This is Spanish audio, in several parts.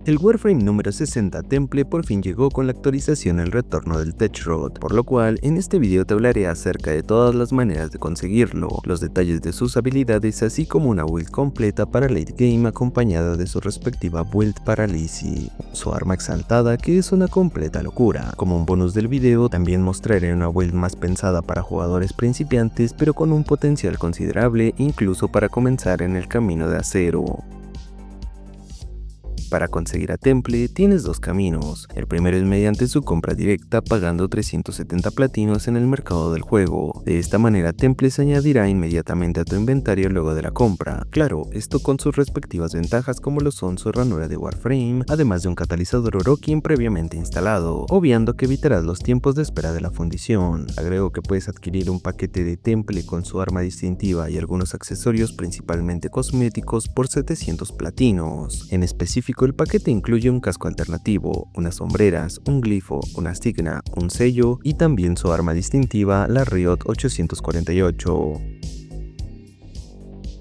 El Warframe número 60 Temple por fin llegó con la actualización El Retorno del Techrot, por lo cual en este video te hablaré acerca de todas las maneras de conseguirlo, los detalles de sus habilidades, así como una build completa para late game acompañada de su respectiva build para Lizzie, su arma exaltada, que es una completa locura. Como un bonus del video también mostraré una build más pensada para jugadores principiantes, pero con un potencial considerable incluso para comenzar en el camino de acero. Para conseguir a Temple tienes dos caminos. El primero es mediante su compra directa pagando 370 platinos en el mercado del juego. De esta manera Temple se añadirá inmediatamente a tu inventario luego de la compra. Claro, esto con sus respectivas ventajas como lo son su ranura de Warframe, además de un catalizador Orokin previamente instalado, obviando que evitarás los tiempos de espera de la fundición. Agrego que puedes adquirir un paquete de Temple con su arma distintiva y algunos accesorios principalmente cosméticos por 700 platinos. En específico, el paquete incluye un casco alternativo, unas sombreras, un glifo, una signa, un sello y también su arma distintiva, la Riot 848.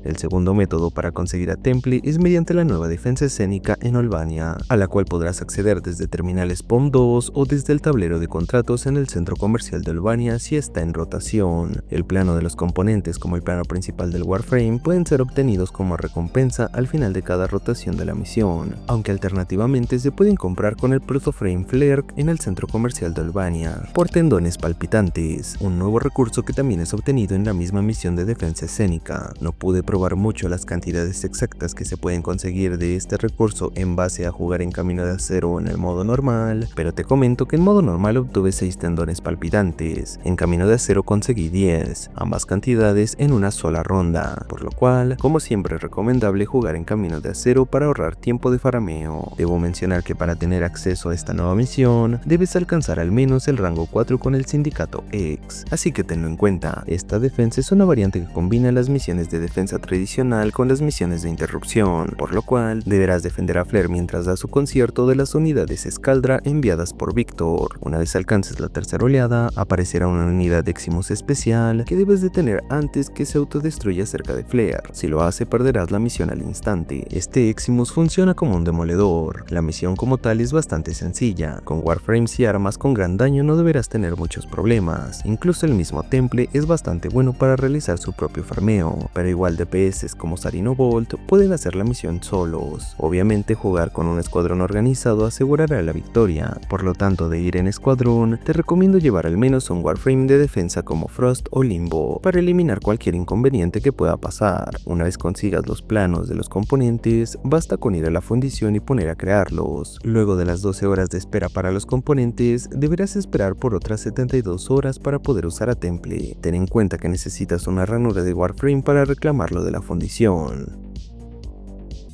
El segundo método para conseguir a Temple es mediante la nueva defensa escénica en Olbania, a la cual podrás acceder desde terminales POM 2 o desde el tablero de contratos en el centro comercial de Olbania si está en rotación. El plano de los componentes como el plano principal del Warframe pueden ser obtenidos como recompensa al final de cada rotación de la misión, aunque alternativamente se pueden comprar con el Protoframe Flare en el centro comercial de Olbania, por tendones palpitantes, un nuevo recurso que también es obtenido en la misma misión de defensa escénica. No pude probar mucho las cantidades exactas que se pueden conseguir de este recurso en base a jugar en camino de acero en el modo normal, pero te comento que en modo normal obtuve 6 tendones palpitantes, en camino de acero conseguí 10, ambas cantidades en una sola ronda, por lo cual, como siempre es recomendable jugar en camino de acero para ahorrar tiempo de farmeo. Debo mencionar que para tener acceso a esta nueva misión, debes alcanzar al menos el rango 4 con el Sindicato X, así que tenlo en cuenta. Esta defensa es una variante que combina las misiones de defensa tradicional con las misiones de interrupción, por lo cual deberás defender a Flare mientras da su concierto de las unidades Scaldra enviadas por Victor. Una vez alcances la tercera oleada, aparecerá una unidad de Eximus especial que debes detener antes que se autodestruya cerca de Flare. Si lo hace, perderás la misión al instante. Este Eximus funciona como un demoledor. La misión como tal es bastante sencilla. Con Warframes y armas con gran daño no deberás tener muchos problemas. Incluso el mismo Temple es bastante bueno para realizar su propio farmeo, pero igual DPS como Sarino Bolt pueden hacer la misión solos. Obviamente jugar con un escuadrón organizado asegurará la victoria, por lo tanto de ir en escuadrón te recomiendo llevar al menos un Warframe de defensa como Frost o Limbo para eliminar cualquier inconveniente que pueda pasar. Una vez consigas los planos de los componentes, basta con ir a la fundición y poner a crearlos. Luego de las 12 horas de espera para los componentes, deberás esperar por otras 72 horas para poder usar a Temple. Ten en cuenta que necesitas una ranura de Warframe para reclamarlo de la fundición.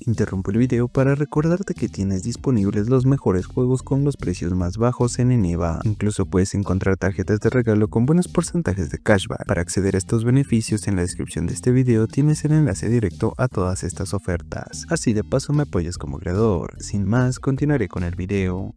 Interrumpo el video para recordarte que tienes disponibles los mejores juegos con los precios más bajos en Eneba. Incluso puedes encontrar tarjetas de regalo con buenos porcentajes de cashback. Para acceder a estos beneficios, en la descripción de este video tienes el enlace directo a todas estas ofertas. Así de paso me apoyas como creador. Sin más, continuaré con el video.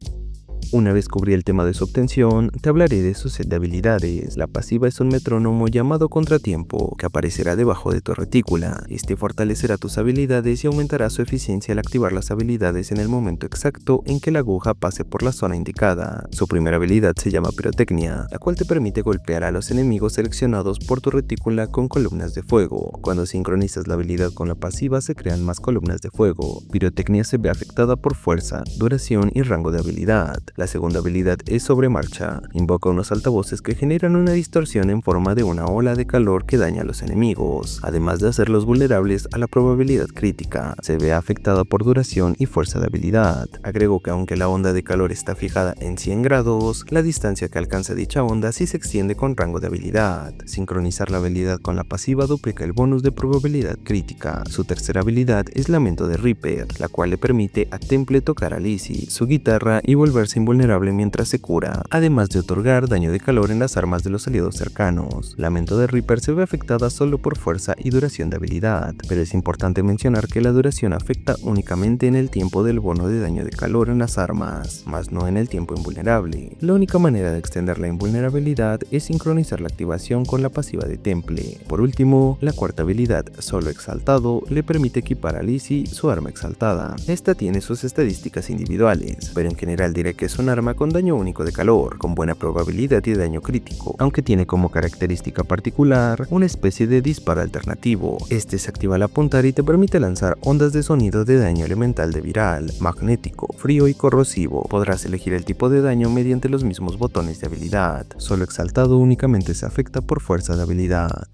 Una vez cubrí el tema de su obtención, te hablaré de su set de habilidades. La pasiva es un metrónomo llamado Contratiempo, que aparecerá debajo de tu retícula. Este fortalecerá tus habilidades y aumentará su eficiencia al activar las habilidades en el momento exacto en que la aguja pase por la zona indicada. Su primera habilidad se llama Pirotecnia, la cual te permite golpear a los enemigos seleccionados por tu retícula con columnas de fuego. Cuando sincronizas la habilidad con la pasiva se crean más columnas de fuego. Pirotecnia se ve afectada por fuerza, duración y rango de habilidad. La segunda habilidad es sobre marcha. Invoca unos altavoces que generan una distorsión en forma de una ola de calor que daña a los enemigos, además de hacerlos vulnerables a la probabilidad crítica. Se ve afectada por duración y fuerza de habilidad. Agrego que aunque la onda de calor está fijada en 100 grados, la distancia que alcanza dicha onda sí se extiende con rango de habilidad. Sincronizar la habilidad con la pasiva duplica el bonus de probabilidad crítica. Su tercera habilidad es Lamento de Reaper, la cual le permite a Temple tocar a Lizzie, su guitarra y volverse invulnerable mientras se cura, además de otorgar daño de calor en las armas de los aliados cercanos. La Lamento de Reaper se ve afectada solo por fuerza y duración de habilidad, pero es importante mencionar que la duración afecta únicamente en el tiempo del bono de daño de calor en las armas, más no en el tiempo invulnerable. La única manera de extender la invulnerabilidad es sincronizar la activación con la pasiva de Temple. Por último, la cuarta habilidad, Solo Exaltado, le permite equipar a Lizzie su arma exaltada. Esta tiene sus estadísticas individuales, pero en general diré que es un arma con daño único de calor, con buena probabilidad y daño crítico, aunque tiene como característica particular una especie de disparo alternativo. Este se activa al apuntar y te permite lanzar ondas de sonido de daño elemental de viral, magnético, frío y corrosivo. Podrás elegir el tipo de daño mediante los mismos botones de habilidad. Solo Exaltado únicamente se afecta por fuerza de habilidad.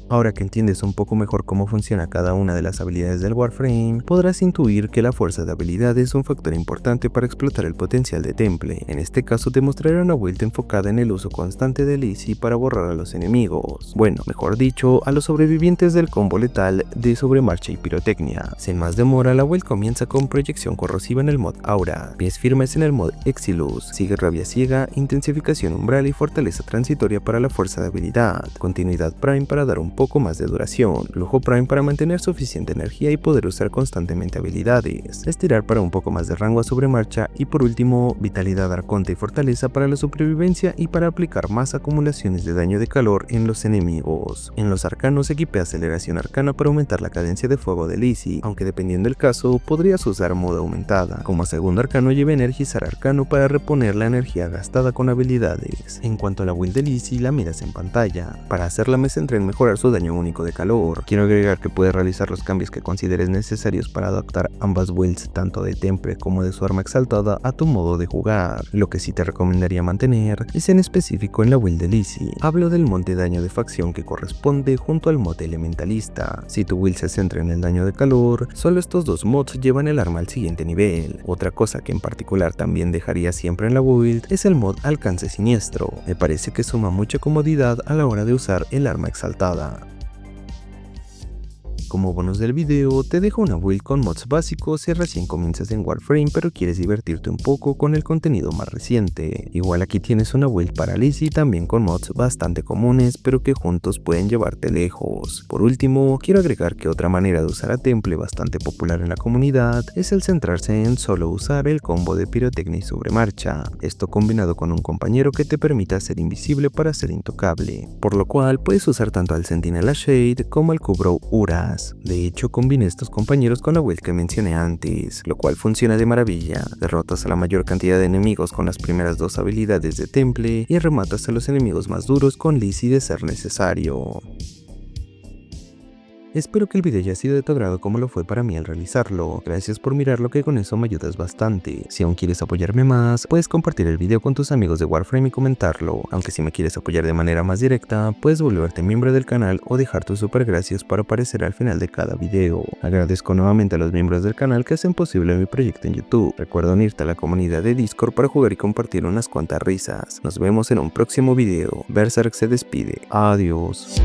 Ahora que entiendes un poco mejor cómo funciona cada una de las habilidades del Warframe, podrás intuir que la fuerza de habilidad es un factor importante para explotar el potencial de Temple. En este caso te mostraré una build enfocada en el uso constante de Lizzie para borrar a los enemigos. Bueno, mejor dicho, a los sobrevivientes del combo letal de sobremarcha y pirotecnia. Sin más demora, la build comienza con proyección corrosiva en el mod Aura, pies firmes en el mod Exilus, sigue rabia ciega, intensificación umbral y fortaleza transitoria para la fuerza de habilidad, continuidad prime para dar un poco más de duración, lujo prime para mantener suficiente energía y poder usar constantemente habilidades, estirar para un poco más de rango a sobremarcha y por último vitalidad arconte y fortaleza para la supervivencia y para aplicar más acumulaciones de daño de calor en los enemigos. En los arcanos equipé aceleración arcana para aumentar la cadencia de fuego de Lizzie, aunque dependiendo del caso podrías usar moda aumentada. Como segundo arcano llevé energizar arcano para reponer la energía gastada con habilidades. En cuanto a la build de Lizzie, la miras en pantalla. Para hacerla me centré en mejorar su daño único de calor. Quiero agregar que puedes realizar los cambios que consideres necesarios para adaptar ambas builds, tanto de Temple como de su arma exaltada, a tu modo de jugar. Lo que sí te recomendaría mantener es en específico en la build de Lizzie. Hablo del mod de daño de facción que corresponde junto al mod elementalista. Si tu build se centra en el daño de calor, solo estos dos mods llevan el arma al siguiente nivel. Otra cosa que en particular también dejaría siempre en la build es el mod alcance siniestro. Me parece que suma mucha comodidad a la hora de usar el arma exaltada. Como bonus del video, te dejo una build con mods básicos si recién comienzas en Warframe pero quieres divertirte un poco con el contenido más reciente. Igual aquí tienes una build para Lizzie también con mods bastante comunes pero que juntos pueden llevarte lejos. Por último, quiero agregar que otra manera de usar a Temple bastante popular en la comunidad es el centrarse en solo usar el combo de pirotecnia y sobremarcha. Esto combinado con un compañero que te permita ser invisible para ser intocable, por lo cual puedes usar tanto al Sentinela Shade como al Kubrow Uras. De hecho, combiné estos compañeros con la build que mencioné antes, lo cual funciona de maravilla. Derrotas a la mayor cantidad de enemigos con las primeras dos habilidades de Temple y rematas a los enemigos más duros con Lizzie de ser necesario. Espero que el video haya sido de tu agrado como lo fue para mí al realizarlo. Gracias por mirarlo, que con eso me ayudas bastante. Si aún quieres apoyarme más, puedes compartir el video con tus amigos de Warframe y comentarlo. Aunque si me quieres apoyar de manera más directa, puedes volverte miembro del canal o dejar tus super gracias para aparecer al final de cada video. Agradezco nuevamente a los miembros del canal que hacen posible mi proyecto en YouTube. Recuerda unirte a la comunidad de Discord para jugar y compartir unas cuantas risas. Nos vemos en un próximo video. Berserk se despide. Adiós.